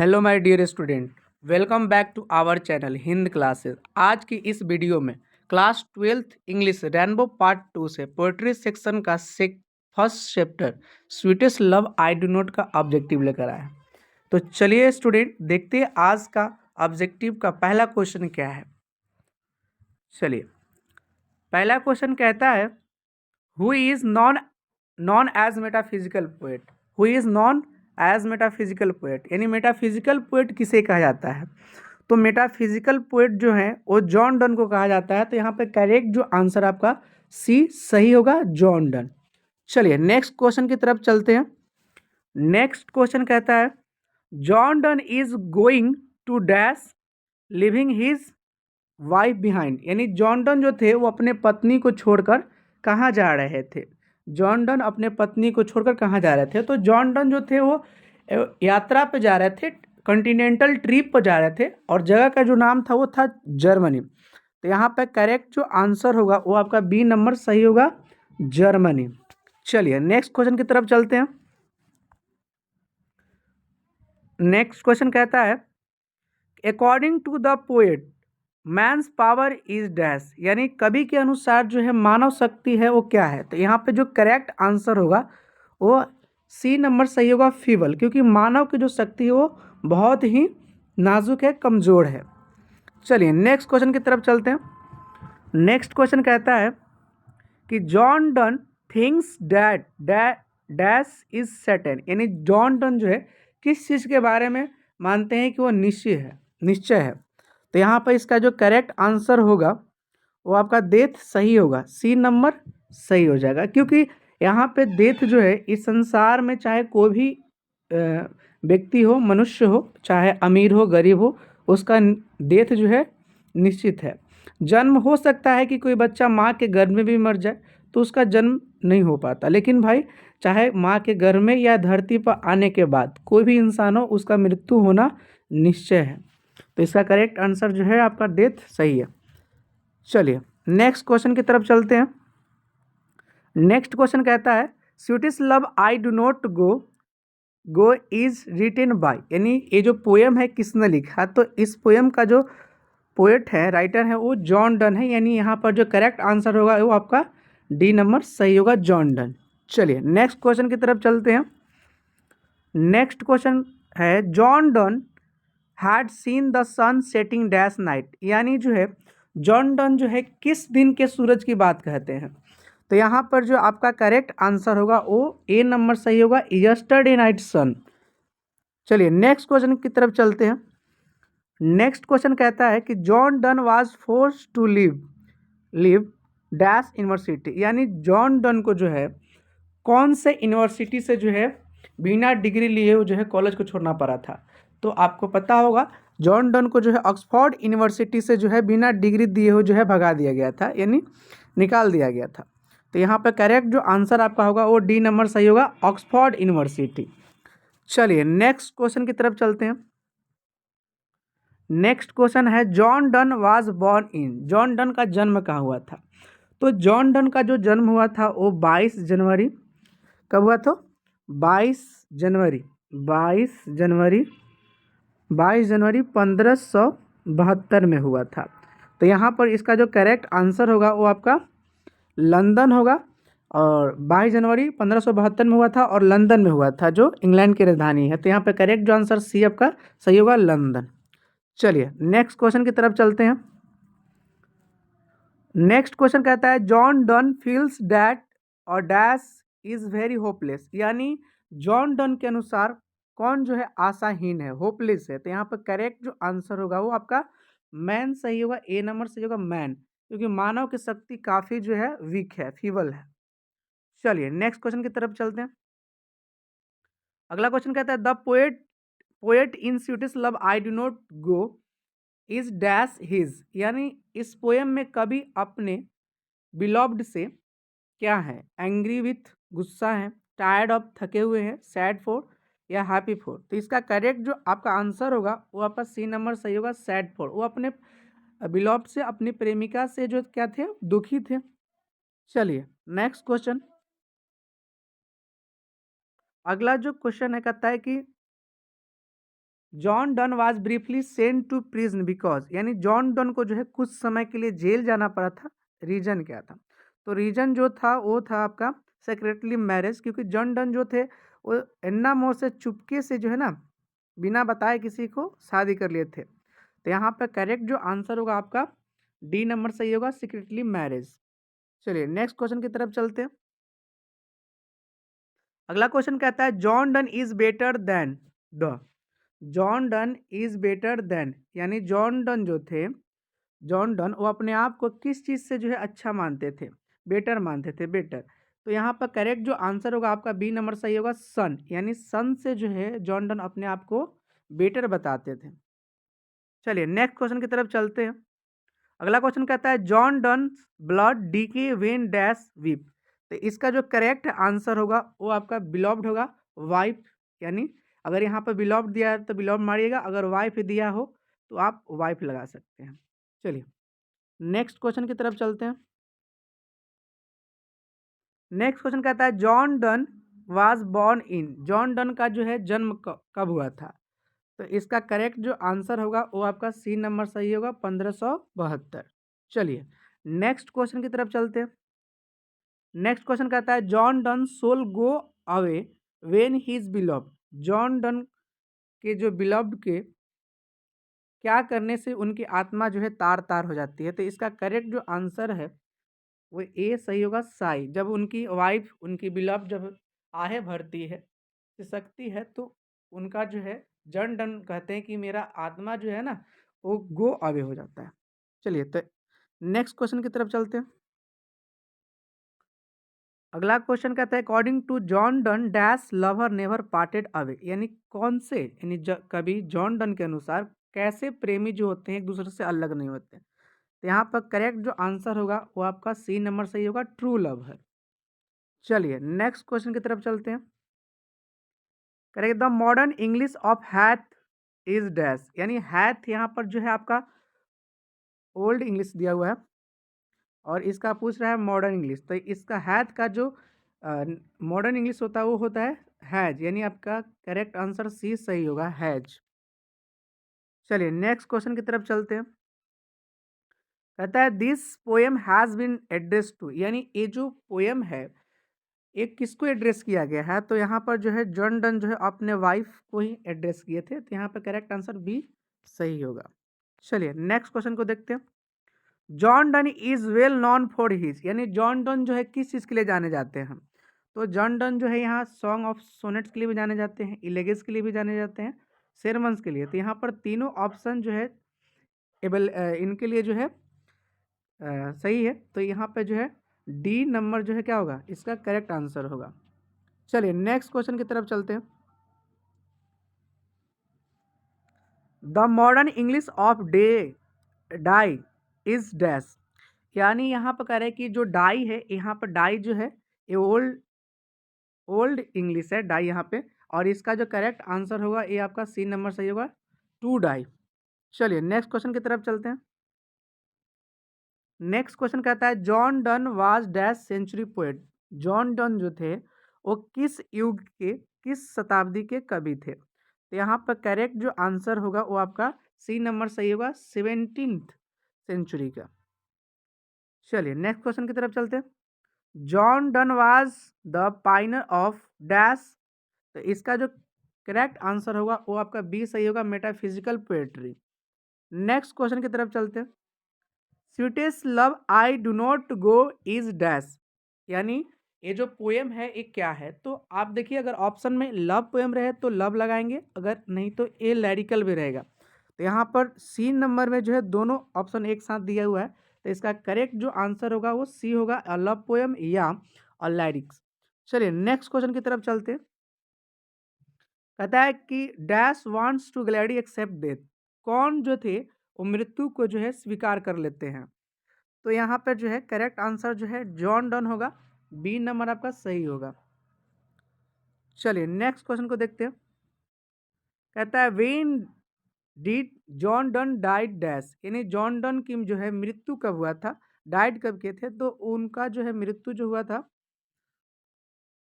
Hello my dear student, welcome back to our channel Hind classes. आज की इस video में class 12th English rainbow part 2 से poetry section का first chapter sweetest love I do not का objective लेकर आए हैं। तो चलिए स्टूडेंट देखते हैं आज का ऑब्जेक्टिव का पहला क्वेश्चन क्या है। चलिए, पहला क्वेश्चन कहता है who is known known as metaphysical poet. Who is known as metaphysical poet यानी मेटाफिजिकल पोएट किसे कहा जाता है। तो मेटाफिजिकल पोएट जो है वो जॉन डन को कहा जाता है। तो यहाँ पे करेक्ट जो आंसर आपका सी सही होगा, जॉन डन। चलिए नेक्स्ट क्वेश्चन की तरफ चलते हैं। नेक्स्ट क्वेश्चन कहता है John Donne is going to dash leaving his wife behind. यानी जॉन डन जो थे वो अपने पत्नी को छोड़कर कहाँ जा रहे थे। जॉन डन अपने पत्नी को छोड़कर कहाँ जा रहे थे। तो जॉन डन जो थे वो यात्रा पे जा रहे थे, कॉन्टिनेंटल ट्रिप पर जा रहे थे और जगह का जो नाम था वो था जर्मनी। तो यहाँ पे करेक्ट जो आंसर होगा वो आपका बी नंबर सही होगा, जर्मनी। चलिए नेक्स्ट क्वेश्चन की तरफ चलते हैं। नेक्स्ट क्वेश्चन कहता है according to the poet man's power is dash. यानी कवि के अनुसार जो है मानव शक्ति है वो क्या है। तो यहाँ पे जो करेक्ट आंसर होगा वो सी नंबर सही होगा, फीबल। क्योंकि मानव की जो शक्ति है वो बहुत ही नाजुक है, कमज़ोर है। चलिए नेक्स्ट क्वेश्चन की तरफ चलते हैं। नेक्स्ट क्वेश्चन कहता है कि John done things that dash is certain. यानी जॉन डन जो है किस चीज़ के बारे में मानते हैं कि वो निश्चय है। तो यहाँ पर इसका जो करेक्ट आंसर होगा वो आपका डेथ सही होगा, सी नंबर सही हो जाएगा। क्योंकि यहाँ पे डेथ जो है इस संसार में चाहे कोई भी व्यक्ति हो, मनुष्य हो, चाहे अमीर हो गरीब हो, उसका डेथ जो है निश्चित है। जन्म हो सकता है कि कोई बच्चा माँ के गर्भ में भी मर जाए तो उसका जन्म नहीं हो पाता, लेकिन भाई चाहे माँ के गर्भ में या धरती पर आने के बाद कोई भी इंसान हो उसका मृत्यु होना निश्चय है। तो इसका करेक्ट आंसर जो है आपका डेथ सही है। चलिए नेक्स्ट क्वेश्चन की तरफ चलते हैं। नेक्स्ट क्वेश्चन कहता है sweetest love I do not go is written by. यानी ये जो पोएम है किसने लिखा। तो इस पोएम का जो पोएट है, राइटर है, वो जॉन डन है। यानी यहाँ पर जो करेक्ट आंसर होगा वो आपका डी नंबर सही होगा, जॉन डन। चलिए नेक्स्ट क्वेश्चन की तरफ चलते हैं। नेक्स्ट क्वेश्चन है John Donne had seen the sun setting dash night. यानी जो है जॉन डन जो है किस दिन के सूरज की बात कहते हैं। तो यहाँ पर जो आपका करेक्ट आंसर होगा वो ए नंबर सही होगा, यस्टरडे नाइट सन। चलिए नेक्स्ट क्वेश्चन की तरफ चलते हैं। नेक्स्ट क्वेश्चन कहता है कि John Donne was force to leave dash university. यानी जॉन डन को जो है कौन से यूनिवर्सिटी से जो है बिना डिग्री लिए वो जो है कॉलेज को छोड़ना पड़ा था। तो आपको पता होगा जॉन डन को जो है ऑक्सफोर्ड यूनिवर्सिटी से जो है बिना डिग्री दिए हुए जो है भगा दिया गया था, यानी निकाल दिया गया था। तो यहाँ पर करेक्ट जो आंसर आपका होगा वो डी नंबर सही होगा, ऑक्सफोर्ड यूनिवर्सिटी। चलिए नेक्स्ट क्वेश्चन की तरफ चलते हैं। नेक्स्ट क्वेश्चन है John Donne was born in. John Donne का जन्म कहाँ हुआ था। तो जॉन डन का जो जन्म हुआ था वो 22 जनवरी, कब हुआ था, 22 जनवरी 1572 में हुआ था। तो यहाँ पर इसका जो करेक्ट आंसर होगा वो आपका लंदन होगा। और 22 जनवरी 1572 में हुआ था और लंदन में हुआ था जो इंग्लैंड की राजधानी है। तो यहाँ पर करेक्ट जो आंसर सी आपका सही होगा, लंदन। चलिए नेक्स्ट क्वेश्चन की तरफ चलते हैं। नेक्स्ट क्वेश्चन कहता है जॉन डन फील्स डैट और डैश इज वेरी होपलेस। यानी जॉन डन के अनुसार कौन जो है आशाहीन है, होपलेस है। तो यहाँ पर करेक्ट जो आंसर होगा वो आपका मैन सही होगा, ए नंबर सही होगा, मैन। क्योंकि मानव की शक्ति काफ़ी जो है वीक है, फीबल है। चलिए नेक्स्ट क्वेश्चन की तरफ चलते हैं। अगला क्वेश्चन कहता है the poet in sweetest love I do not go is dash his. यानी इस पोएम में कवि अपने बिलॉव्ड से क्या है, एंग्री विथ गुस्सा है, टायर्ड ऑफ थके हुए हैं, सैड फॉर, या हैप्पी फॉर। तो इसका करेक्ट जो आपका आंसर होगा वो आपका सी नंबर सही होगा, सैड फॉर। वो अपने बिलॉव्ड से, अपनी प्रेमिका से जो क्या थे, दुखी थे। चलिए नेक्स्ट क्वेश्चन। अगला जो क्वेश्चन है कहता है कि John Donne was briefly sent to prison because, यानी जॉन डन को जो है कुछ समय के लिए जेल जाना पड़ा था। रीजन क्या था? तो रीजन जो था वो था आपका सेक्रेटली मैरिज, क्योंकि जॉन डन जो थे वो एन्ना मोर से चुपके से जो है ना बिना बताए किसी को शादी कर लिए थे। तो यहाँ पे करेक्ट जो आंसर होगा आपका डी नंबर सही होगा, सीक्रेटली मैरिज। चलिए नेक्स्ट क्वेश्चन की तरफ चलते हैं। अगला क्वेश्चन कहता है John Donne is better than the. John Donne is better than, यानी जॉन डन जो थे, जॉन डन वो अपने आप को किस चीज़ से जो है अच्छा मानते थे? बेटर मानते थे, बेटर। तो यहाँ पर करेक्ट जो आंसर होगा आपका बी नंबर सही होगा, सन, यानी सन से जो है जॉन डन अपने आप को बेटर बताते थे। चलिए नेक्स्ट क्वेश्चन की तरफ चलते हैं। अगला क्वेश्चन कहता है John Donne blood decay when dash weep. तो इसका जो करेक्ट आंसर होगा वो आपका बिलॉव्ड होगा, वाइफ। यानी अगर यहाँ पर बिलॉव्ड दिया है तो बिलॉव्ड मारिएगा, अगर वाइफ दिया हो तो आप वाइफ लगा सकते हैं। चलिए नेक्स्ट क्वेश्चन की तरफ चलते हैं। नेक्स्ट क्वेश्चन कहता है John Donne was born in. John Donne का जो है जन्म कब हुआ था? तो इसका करेक्ट जो आंसर होगा वो आपका सी नंबर सही होगा, 1572। चलिए नेक्स्ट क्वेश्चन की तरफ चलते हैं। नेक्स्ट क्वेश्चन कहता है John Donne soul go away when his beloved. John Donne के जो बिलव्ड के क्या करने से उनकी आत्मा जो है तार तार हो जाती है? तो इसका करेक्ट जो आंसर है वो ए सही होगा, साई। जब उनकी वाइफ, उनकी बिलव्ड जब आहे भरती है, सिसकती है, तो उनका जो है जॉन डन कहते हैं कि मेरा आत्मा जो है ना वो गो अवे हो जाता है। चलिए तो नेक्स्ट क्वेश्चन की तरफ चलते हैं। अगला क्वेश्चन कहता है according to John Donne dash lover never parted away. यानी कौन से, यानी कभी जॉन डन के अनुसार कैसे प्रेमी जो होते हैं एक दूसरे से अलग नहीं होते? तो यहाँ पर करेक्ट जो आंसर होगा वो आपका सी नंबर सही होगा, ट्रू लव है। चलिए नेक्स्ट क्वेश्चन की तरफ चलते हैं। Correct the modern English of hath is dash. यानी हैथ यहाँ पर जो है आपका ओल्ड इंग्लिश दिया हुआ है और इसका पूछ रहा है मॉडर्न इंग्लिश। तो इसका हैथ का जो मॉडर्न इंग्लिश होता है वो होता है हैज, यानी आपका करेक्ट आंसर सी सही होगा, हैज। चलिए नेक्स्ट क्वेश्चन की तरफ चलते हैं। कहता है this poem has been address to. यानी ये जो पोएम है ये किसको एड्रेस किया गया है? तो यहाँ पर जो है जॉन डन जो है अपने वाइफ को ही एड्रेस किए थे। तो यहाँ पर करेक्ट आंसर बी सही होगा। चलिए नेक्स्ट क्वेश्चन को देखते हैं। John Donne is well non for his. यानी जॉन डन जो है किस चीज़ के लिए जाने जाते हैं? तो जॉन डन जो है यहाँ सॉन्ग ऑफ सोनेट्स के लिए भी जाने जाते हैं, इलेगिस के लिए भी जाने जाते हैं, सेरमन्स के लिए। तो यहाँ पर तीनों ऑप्शन जो है एबल इनके लिए जो है सही है। तो यहाँ पे जो है डी नंबर जो है क्या होगा, इसका करेक्ट आंसर होगा। चलिए नेक्स्ट क्वेश्चन की तरफ चलते हैं। The modern English of day die is dash. यानी यहाँ पर कह रहे हैं कि जो डाई है, यहाँ पर डाई जो है ये ओल्ड ओल्ड इंग्लिश है डाई यहाँ पे, और इसका जो करेक्ट आंसर होगा ये आपका सी नंबर सही होगा, टू डाई। चलिए नेक्स्ट क्वेश्चन की तरफ चलते हैं। नेक्स्ट क्वेश्चन कहता है John Donne was dash century poet. John Donne जो थे वो किस युग के, किस शताब्दी के कवि थे? तो यहाँ पर करेक्ट जो आंसर होगा वो आपका सी नंबर सही होगा, 17th सेंचुरी का। चलिए नेक्स्ट क्वेश्चन की तरफ चलते हैं। John Donne was the pioneer of dash. तो इसका जो करेक्ट आंसर होगा वो आपका बी सही होगा, मेटाफिजिकल पोएट्री। नेक्स्ट क्वेश्चन की तरफ चलते हैं। Sweetest love I do not go is dash. यानी ये जो पोएम है ये क्या है? तो आप देखिए अगर ऑप्शन में लव पोएम रहे तो लव लगाएंगे, अगर नहीं तो ये लैरिकल भी रहेगा। तो यहाँ पर सी नंबर में जो है दोनों ऑप्शन एक साथ दिया हुआ है। तो इसका करेक्ट जो आंसर होगा वो सी होगा, अ लव पोएम या अ लैरिक्स। चलिए नेक्स्ट क्वेश्चन की तरफ चलते हैं। कहता है कि dash wants to gladly accept death. कौन जो थे वो मृत्यु को जो है स्वीकार कर लेते हैं? तो यहाँ पर जो है करेक्ट आंसर जो है जॉन डन होगा, बी नंबर आपका सही होगा। चलिए नेक्स्ट क्वेश्चन को देखते हैं। कहता है when did John Donne died dash. यानी जॉन डन की जो है मृत्यु कब हुआ था, डाइड कब किए थे? तो उनका जो है मृत्यु जो हुआ था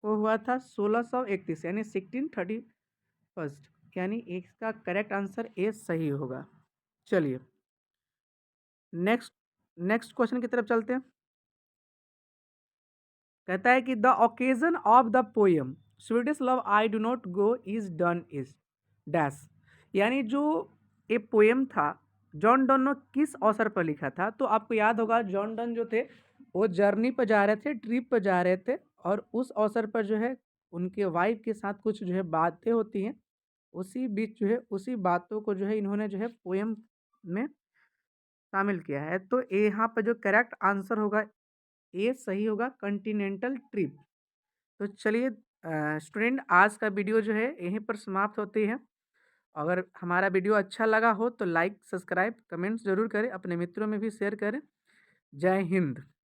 वो हुआ था 1631, यानी 1631। यानी इसका करेक्ट आंसर ए सही होगा। चलिए नेक्स्ट नेक्स्ट क्वेश्चन की तरफ चलते हैं। कहता है कि the occasion of the poem sweetest love I do not go is done is dash, यानी जो ये पोएम था जॉन डन ने किस अवसर पर लिखा था। तो आपको याद होगा जॉन डन जो थे वो जर्नी पर जा रहे थे, ट्रिप पर जा रहे थे, और उस अवसर पर जो है उनके वाइफ के साथ कुछ जो है बातें होती हैं, उसी बीच जो है उसी बातों को जो है इन्होंने जो है पोएम में शामिल किया है। तो यहाँ पर जो करेक्ट आंसर होगा ए सही होगा, कॉन्टिनेंटल ट्रिप। तो चलिए स्टूडेंट आज का वीडियो जो है यहीं पर समाप्त होती है। अगर हमारा वीडियो अच्छा लगा हो तो लाइक, सब्सक्राइब, कमेंट्स जरूर करें, अपने मित्रों में भी शेयर करें। जय हिंद।